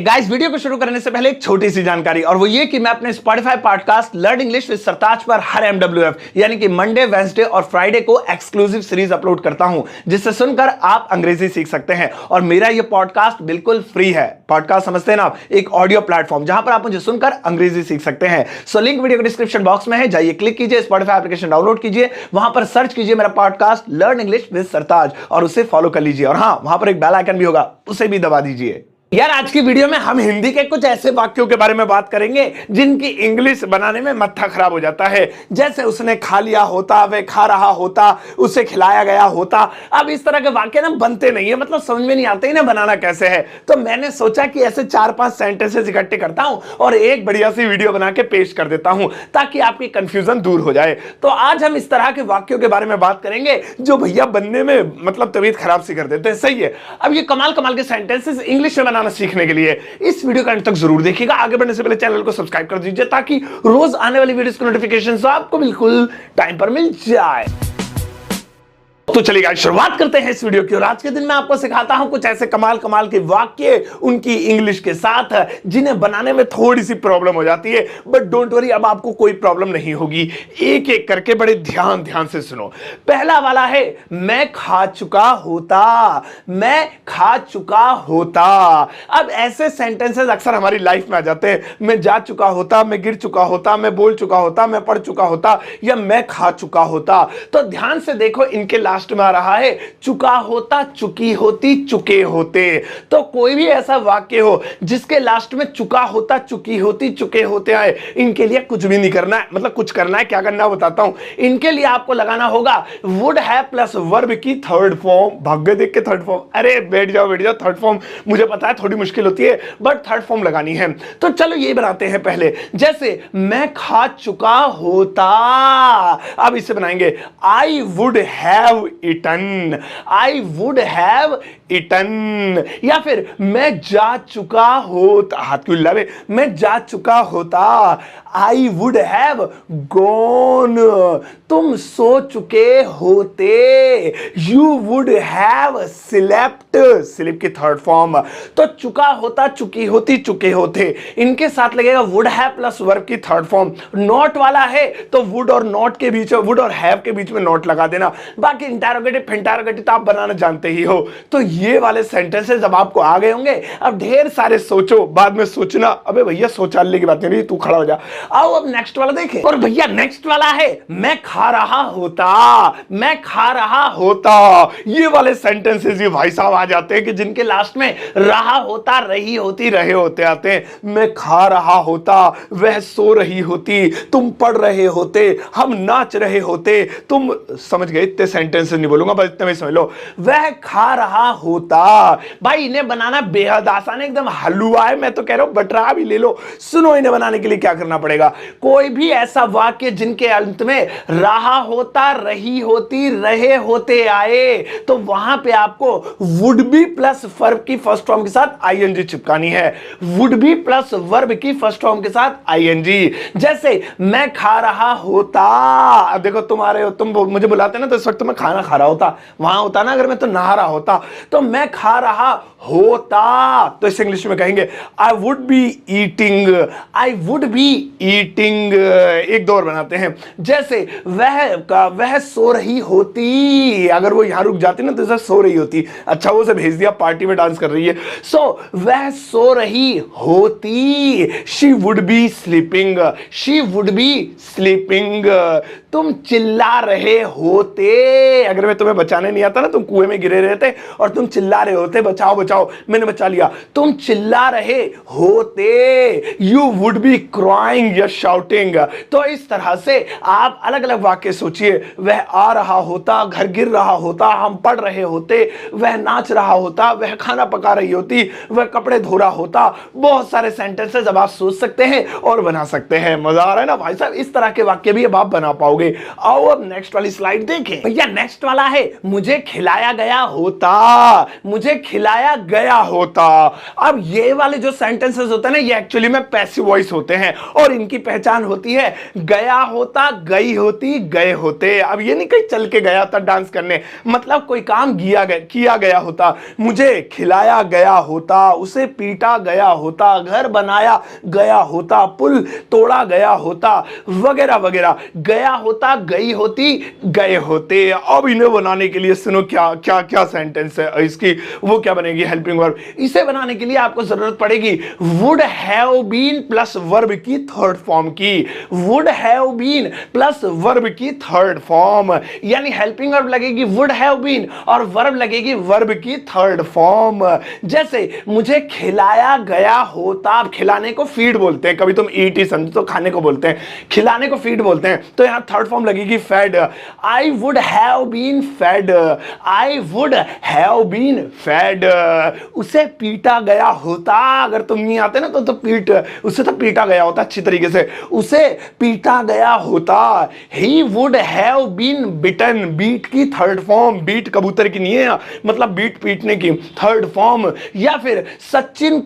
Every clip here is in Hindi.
गाइस, वीडियो को शुरू करने से पहले एक छोटी सी जानकारी, और वो ये कि मैं अपने Spotify podcast learn English with Sartaj पर हर MWF यानी कि मंडे, वेंसडे और फ्राइडे को एक्सक्लूसिव सीरीज अपलोड करता हूं, जिससे सुनकर आप अंग्रेजी सीख सकते हैं। और मेरा ये पॉडकास्ट बिल्कुल फ्री है। पॉडकास्ट समझते हैं ना, एक ऑडियो प्लेटफॉर्म जहां पर आप मुझे सुनकर अंग्रेजी सीख सकते हैं। सो लिंक वीडियो के डिस्क्रिप्शन बॉक्स में है, जाइए क्लिक कीजिए, स्पॉटिफाई एप्लीकेशन डाउनलोड कीजिए, वहां पर सर्च कीजिए मेरा पॉडकास्ट लर्न इंग्लिश विद सरताज और उसे फॉलो कर लीजिए। और हां, वहां पर एक बेल आइकन भी होगा, उसे भी दबा दीजिए। यार, आज की वीडियो में हम हिंदी के कुछ ऐसे वाक्यों के बारे में बात करेंगे जिनकी इंग्लिश बनाने में मत्था खराब हो जाता है। जैसे उसने खा लिया होता, वह खा रहा होता, उसे खिलाया गया होता। अब इस तरह के वाक्य ना बनते नहीं है, मतलब समझ में नहीं आते इन्हें बनाना कैसे है। तो मैंने सोचा कि ऐसे 4-5 सेंटेंसेस इकट्ठे करता हूं और एक बढ़िया सी वीडियो बना के पेश कर देता हूं ताकि आपकी कंफ्यूजन दूर हो जाए। तो आज हम इस तरह के वाक्यों के बारे में बात करेंगे जो भैया बनने में मतलब तबीयत खराब सी कर देते हैं। सही है। अब ये कमाल कमाल के सेंटेंसेस इंग्लिश में सीखने के लिए इस वीडियो का अंत तक जरूर देखिएगा। आगे बढ़ने से पहले चैनल को सब्सक्राइब कर दीजिए ताकि रोज आने वाली वीडियोस की नोटिफिकेशन आपको बिल्कुल टाइम पर मिल जाए। तो चलिए गाइस, शुरुआत करते हैं इस वीडियो की। और आज के दिन मैं आपको सिखाता हूं कुछ ऐसे कमाल कमाल के वाक्य उनकी इंग्लिश के साथ जिन्हें बनाने में थोड़ी सी प्रॉब्लम हो जाती है, बट डोंट वरी, अब आपको कोई प्रॉब्लम नहीं होगी। एक एक करके बड़े ध्यान ध्यान से सुनो। पहला वाला है, मैं खा चुका होता। मैं खा चुका होता। अब ऐसे सेंटेंसेस अक्सर हमारी लाइफ में आ जाते हैं। मैं जा चुका होता, मैं गिर चुका होता, मैं बोल चुका होता, मैं पढ़ चुका होता, या मैं खा चुका होता। तो ध्यान से देखो, इनके लास्ट में आ रहा है चुका होता, चुकी होती, चुके होते। तो कोई भी ऐसा वाक्य हो जिसके लास्ट में चुका होता, चुकी होती, चुके होते आए, इनके लिए कुछ भी नहीं करना है। मतलब कुछ करना है, क्या करना है बताता हूं। इनके लिए आपको लगाना होगा वुड हैव प्लस वर्ब की थर्ड फॉर्म। भाग्य देख के थर्ड फॉर्म, अरे बैठ जाओ थर्ड फॉर्म मुझे पता है थोड़ी मुश्किल होती है, बट थर्ड फॉर्म लगानी है। तो चलो ये बनाते हैं पहले। जैसे मैं खा चुका होता, अब इसे बनाएंगे आई would have eaten. I would have eaten. या फिर मैं जा चुका होता, हाथ क्यों हिलावे, मैं जा चुका होता, आई वुड हैव गॉन। तुम सो चुके होते, you would have slept. Sleep की थर्ड फॉर्म। तो चुका होता, चुकी होती, चुके होते, इनके साथ लगेगा वुड हैव प्लस वर्ब की थर्ड फॉर्म। नॉट वाला है तो वुड और नॉट के बीच, वुड और हैव के बीच में नॉट लगा देना। बाकी इंटरोगेटिव फिंटरोगेटिव तो आप बनाना जानते ही हो। तो ये वाले सेंटेंसेस अब आपको आ गए होंगे। अब ढेर सारे सोचो, बाद में सोचना अबे भैया शौचालय की बात नहीं, तू खड़ा हो जा। आओ अब नेक्स्ट वाला देखें। और भैया नेक्स्ट वाला है, मैं खा रहा होता। मैं खा रहा होता। ये वाले सेंटेंसेस ये भाई साहब आ जाते हैं कि जिनके लास्ट में रहा होता, रही होती, रहे होते आते हैं। मैं खा रहा होता, वह सो रही होती, तुम पढ़ रहे होते, हम नाच रहे होते। तुम समझ गए, इतने सेंटेंसेस नहीं बोलूंगा, बस इतने में समझ लो। वह खा रहा होता। भाई इन्हें बनाना बेहद आसान है, एकदम हलवा है। मैं तो कह रहा हूं बटरा भी ले लो। सुनो, इन्हें बनाने के लिए क्या करना पड़ेगा। कोई भी ऐसा वाक्य जिनके अंत में रहा होता, रही होती, रहे होते आए, तो वहां पे आपको वुड बी प्लस वर्ब की फर्स्ट फॉर्म के साथ आईएनजी चिपकानी है। वुड बी प्लस वर्ब की फर्स्ट फॉर्म के साथ आईएनजी। जैसे मैं खा रहा होता। अब देखो, तुम आ रहे हो, तुम मुझे बुलाते ना, तो इस वक्त मैं खाना खा रहा होता। वहां होता ना अगर मैं, तो नहा रहा होता। तो मैं खा रहा होता, तो इस इंग्लिश में कहेंगे आई would be eating. I would be eating. एक दो और बनाते हैं। जैसे वह सो रही होती। अगर वो यहां रुक जाती ना तो सो रही होती। अच्छा, वो से भेज दिया, पार्टी में डांस कर रही है। सो वह सो रही होती। She would be sleeping. She would be sleeping. तुम चिल्ला रहे होते। अगर मैं तुम्हें बचाने नहीं आता ना, तुम कुएं में गिरे रहते और तुम चिल्ला रहे होते, बचाओ बचाओ, मैंने बचा लिया। तुम चिल्ला रहे होते। यू वुड बी क्राइंग या शाउटिंग। तो इस तरह से आप अलग अलग वाक्य सोचिए। वह आ रहा होता, घर गिर रहा होता, हम पढ़ रहे होते, वह नाच रहा होता, वह खाना पका रही होती, वह कपड़े धो रहा होता। बहुत सारे सेंटेंसेस अब आप सोच सकते हैं और बना सकते हैं। मजा आ रहा है ना भाई साहब। इस तरह के वाक्य भी अब आप बना पाओगे। पाओगे। आओ अब नेक्स्ट वाली स्लाइड देखें। भैया नेक्स्ट वाला है मुझे खिलाया गया होता, मुझे खिलाया गया होता। अब ये वाले जो सेंटेंसेस होते हैं ना, ये एक्चुअली में पैसिव वॉइस होते हैं और इनकी पहचान होती है गया होता, गई होती, गए होते। अब ये नहीं कहीं चल के गया था डांस करने, मतलब कोई काम किया गया होता। मुझे खिलाया गया होता, उसे पीटा गया होता, घर बनाया गया होता, पुल तोड़ा गया होता, वगैरह वगैरह। गया होता, गई होती, गए होते। अब इन्हें बनाने के लिए सुनो क्या क्या क्या सेंटेंस है इसकी, वो क्या बनेगी हेल्पिंग वर्ब। इसे बनाने के लिए आपको जरूरत पड़ेगी would have been plus verb की थर्ड फॉर्म की। Would have been plus verb की थर्ड फॉर्म, यानी हेल्पिंग वर्ब लगेगी वुड हैव बीन और वर्ब लगेगी वर्ब की थर्ड फॉर्म। जैसे मुझे खिलाया गया होता, आप खिलाने को फीड बोलते हैं, कभी तुम ईटी समझो तो खाने को बोलते हैं, खिलाने को फीड बोलते हैं, तो यहां थर्ड फॉर्म लगेगी fed. I would have been fed, I would have been fed. उसे पीटा गया होता, अगर तुम नहीं आते ना तो उसे तो पीटा गया होता अच्छी तरीके से, उसे पीटा गया होता। He would have been beaten, beat की थर्ड फॉर्म, बीट कबूतर की नहीं है, मतलब बीट पीटने की थर्ड फॉर्म। या फिर सचिन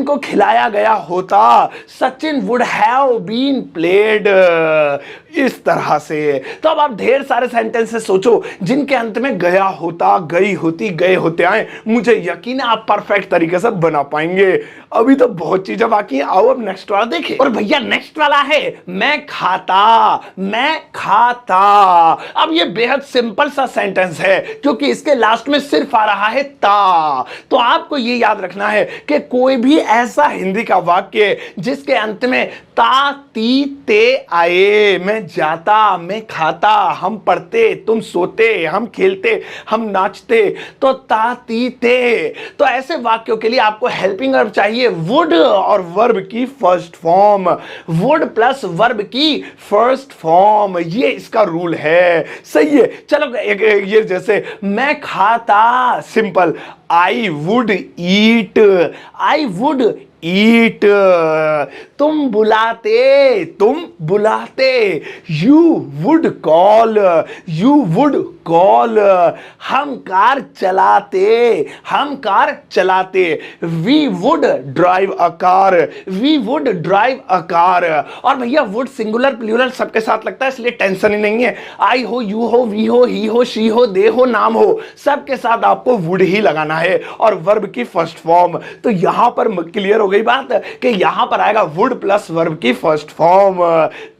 को खिलाया गया होता, Sachin would have been played. इस तरह से तो अब आप ढेर सारे सेंटेंसेस सोचो जिनके अंत में गया होता, गई होती, गए होते आए। मुझे यकीन है आप परफेक्ट तरीके से बना पाएंगे। अभी तो बहुत चीजें बाकी हैं, आओ अब नेक्स्ट वाला देखें। और भैया नेक्स्ट वाला है मैं खाता, मैं खाता। अब ये बेहद सिंपल सा सेंटेंस है क्योंकि इसके लास्ट में सिर्फ आ रहा है ता। तो आपको ये याद रखना है कि कोई भी ऐसा हिंदी का वाक्य जिसके अंत में ता ती ते आए, मैं जाता, मैं खाता, हम पढ़ते, तुम सोते, हम खेलते, हम नाचते, तो ता ती ते। तो ऐसे वाक्यों के लिए आपको हेल्पिंग वर्ब चाहिए वुड और वर्ब की first form, would plus verb की फर्स्ट फॉर्म। ये इसका रूल है, सही है। चलो ये जैसे मैं खाता, simple, I would eat, I would eat. तुम बुलाते, you would call, you would call. हम कार चलाते, we would drive a car, we would drive a car. और भैया वुड सिंगुलर प्लूरल सबके साथ लगता है, इसलिए टेंशन ही नहीं है। आई हो, यू हो, वी हो, ही हो, शी हो, दे हो, नाम हो, सबके साथ आपको वुड ही लगाना है और वर्ब की फर्स्ट फॉर्म। तो यहां पर क्लियर हो गई बात कि यहां पर आएगा वुड प्लस वर्ब की फर्स्ट फॉर्म,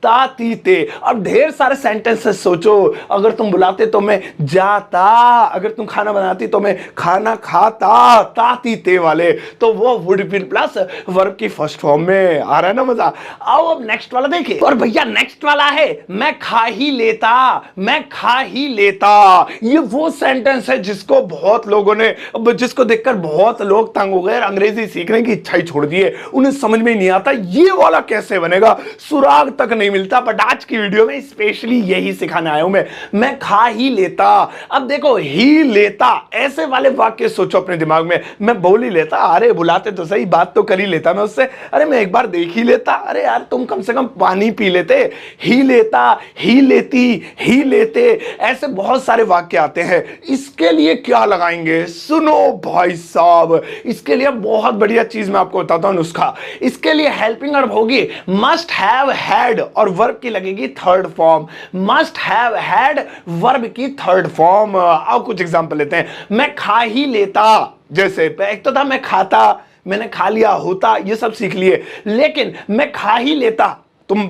ता ती ते। अब ढेर सारे सेंटेंसेस सोचो, अगर तुम बुलाते तो मैं जाता, अगर तुम खाना बनाती तो मैं खाना खाता, ता ती ते वाले, तो वो वुड प्लस वर्ब की फर्स्ट फॉर्म में। आ रहा है ना मजा। आओ अब नेक्स्ट वाला देखें। और भैया नेक्स्ट वाला है मैं खा ही लेता, मैं खा ही लेता। ये वो सेंटेंस है जिसको बहुत लोगों ने, जिसको देखकर बहुत लोग तंग हो गए, अंग्रेजी सीखने की इच्छा ही छोड़ दी है, उन्हें समझ में नहीं आता ये वाला कैसे बनेगा, सुराग तक नहीं मिलता। बट आज की वीडियो में स्पेशली यही सिखाने आया हूं मैं खा ही लेता। अब देखो ही लेता, ऐसे वाले वाक्य सोचो अपने दिमाग में। मैं बोल ही लेता, अरे बुलाते तो सही, बात तो कर ही लेता मैं उससे, अरे मैं एक बार देख ही लेता, अरे यार तुम कम से कम पानी पी लेते। ही लेता, ही लेती, ही लेते, ऐसे बहुत सारे वाक्य आते हैं। इसके लिए क्या लगाएंगे, सुनो भाई साहब, इसके लिए बहुत बढ़िया चीज मैं आपको बताता हूं नुस्खा। इसके लिए हेल्पिंग वर्ब होगी मस्ट हैव हैड और वर्ब की लगेगी third form, must have had verb की थर्ड फॉर्म। आओ कुछ एग्जांपल लेते हैं। मैं खा ही लेता, जैसे एक तो था मैं खाता, मैंने खा लिया, होता, ये सब सीख लिए, लेकिन मैं खा ही लेता तुम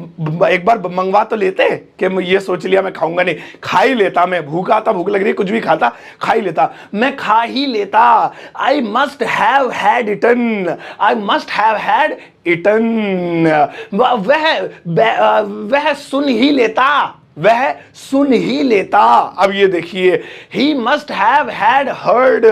एक बार मंगवा तो लेते कि ये सोच लिया मैं खाऊंगा नहीं, खा ही लेता। मैं भूखा था, भूख लग रही, कुछ भी खाता, खा ही लेता, मैं खा ही लेता। आई must have had eaten, I must have had eaten. वह सुन ही लेता, वह सुन ही लेता। अब ये देखिए, he must have had heard,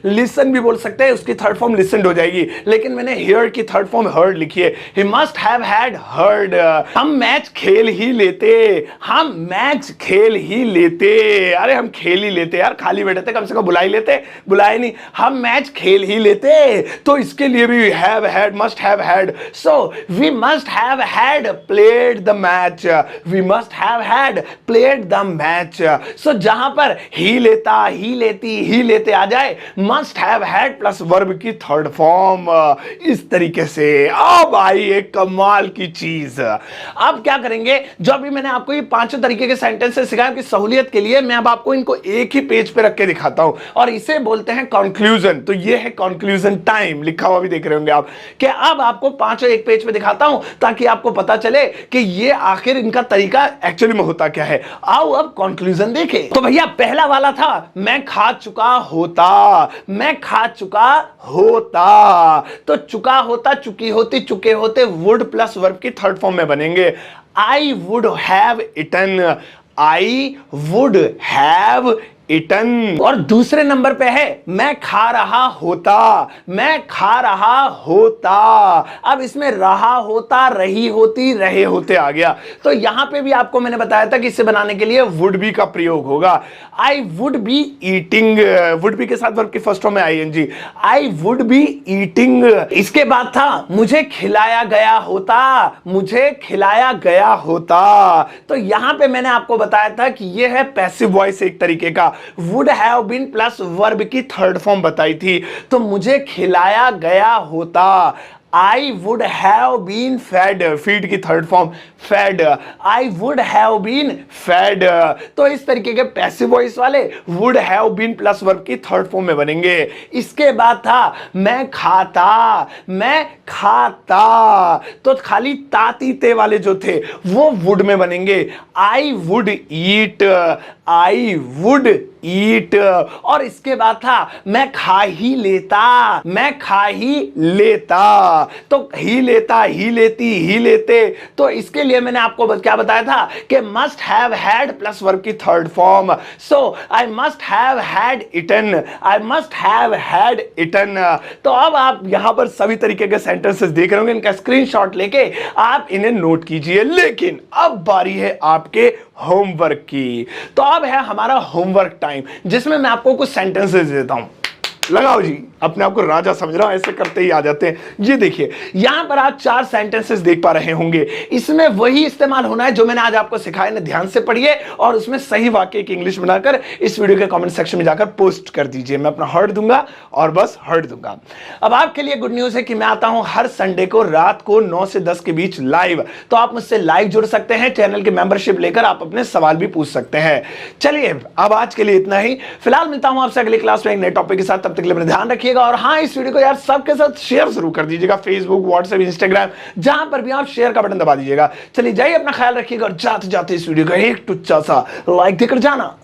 listen भी बोल सकते हैं, उसकी थर्ड फॉर्म लिसनड हो जाएगी, लेकिन मैंने हियर की थर्ड फॉर्म हर्ड लिखी है। He must have had heard. हम मैच खेल ही लेते, हम मैच खेल ही लेते, अरे हम खेल ही लेते यार, खाली बैठे थे, कम से कम बुला ही लेते, बुलाए नहीं, हम मैच खेल ही लेते। तो इसके लिए भी have had, must have had, so we must have had played the match, we must have had played the match. So जहां पर ही लेता, ही लेती, ही लेते आ जाए, must have had plus verb की थर्ड फॉर्म, इस तरीके से। अब आई एक कमाल की चीज। अब क्या करेंगे, जो अभी मैंने आपको ये पांचों तरीके के सेंटेंसेस सिखाए कि सहूलियत के लिए, मैं अब आपको इनको एक ही पेज पे रख के दिखाता हूं, और इसे बोलते हैं कंक्लूजन। तो ये है कंक्लूजन टाइम, लिखा हुआ भी देख रहे होंगे आप, कि अब आपको पांचों एक पेज पे दिखाता हूं ताकि आपको पता चले कि ये आखिर इनका तरीका एक्चुअली में होता क्या है। आओ अब कंक्लूजन देखें। तो भैया पहला वाला था, मैं खा चुका होता, मैं खा चुका होता। तो चुका होता, चुकी होती, चुके होते, वुड प्लस वर्ब की थर्ड फॉर्म में बनेंगे। आई would have eaten, I would have eaten. और दूसरे नंबर पे है, मैं खा रहा होता, मैं खा रहा होता। अब इसमें रहा होता, रही होती, रहे होते आ गया। तो यहां पे भी आपको मैंने बताया था कि इसे बनाने के लिए वुड बी का प्रयोग होगा। I would be eating, would be के साथ वर्ब की फर्स्ट फॉर्म में ING, I would be eating. इसके बाद था, मुझे खिलाया गया होता, मुझे खिलाया गया होता। तो यहां पे मैंने आपको बताया था कि यह है पैसिव वॉइस एक तरीके का, would have been plus verb की थर्ड फॉर्म बताई थी। तो मुझे खिलाया गया होता, I would have been fed, feed की third form fed, I would have been fed. तो इस तरीके के पैसिव वॉइस वाले would have been plus verb की थर्ड फॉर्म में बनेंगे। इसके बाद था, मैं खाता, मैं खाता। तो खाली तातीते वाले जो थे वो वुड में बनेंगे। आई वुड ईट, आई वुड ईट। और इसके बाद था, मैं खा ही लेता, मैं खा ही लेता। तो ही लेता, ही लेती, ही लेते। तो इसके लिए मैंने आपको क्या बताया था कि must have had plus verb की third form. So I must have had eaten, I must have had eaten. तो अब आप यहां पर सभी तरीके के सेंटेंसेस देख रहे होंगे, इनका स्क्रीनशॉट लेके आप इन्हें नोट कीजिए। लेकिन अब बारी है आपके होमवर्क की। तो अब है हमारा होमवर्क टाइम, जिसमें मैं आपको कुछ सेंटेंसेस देता हूं। लगाओ जी, अपने आप को राजा समझ रहा हूं, ऐसे करते ही आ जाते हैं। ये देखिए, यहां पर आप 4 सेंटेंसेस देख पा रहे होंगे। इसमें वही इस्तेमाल होना है जो मैंने आज आपको सिखाया ना, ध्यान से पढ़िए और उसमें सही वाक्य की इंग्लिश बनाकर इस वीडियो के कमेंट सेक्शन में जाकर पोस्ट कर दीजिए। मैं अपना हार्ट दूंगा और बस हार्ट दूंगा। अब आपके लिए गुड न्यूज है कि मैं आता हूं हर संडे को रात को 9 से 10 के बीच लाइव। तो आप मुझसे लाइव जुड़ सकते हैं, चैनल की मेंबरशिप लेकर आप अपने सवाल भी पूछ सकते हैं। चलिए अब आज के लिए इतना ही। फिलहाल मिलता हूं आपसे अगली क्लास में एक नए टॉपिक के साथ। तब तक के लिए ध्यान रखिएगा, और हाँ, इस वीडियो को यार सबके साथ शेयर जरूर कर दीजिएगा, फेसबुक, व्हाट्सएप, इंस्टाग्राम, जहां पर भी आप शेयर का बटन दबा दीजिएगा। चलिए जाइए, अपना ख्याल रखिएगा और जाते जाते इस वीडियो का एक टुच्चा सा लाइक देकर जाना।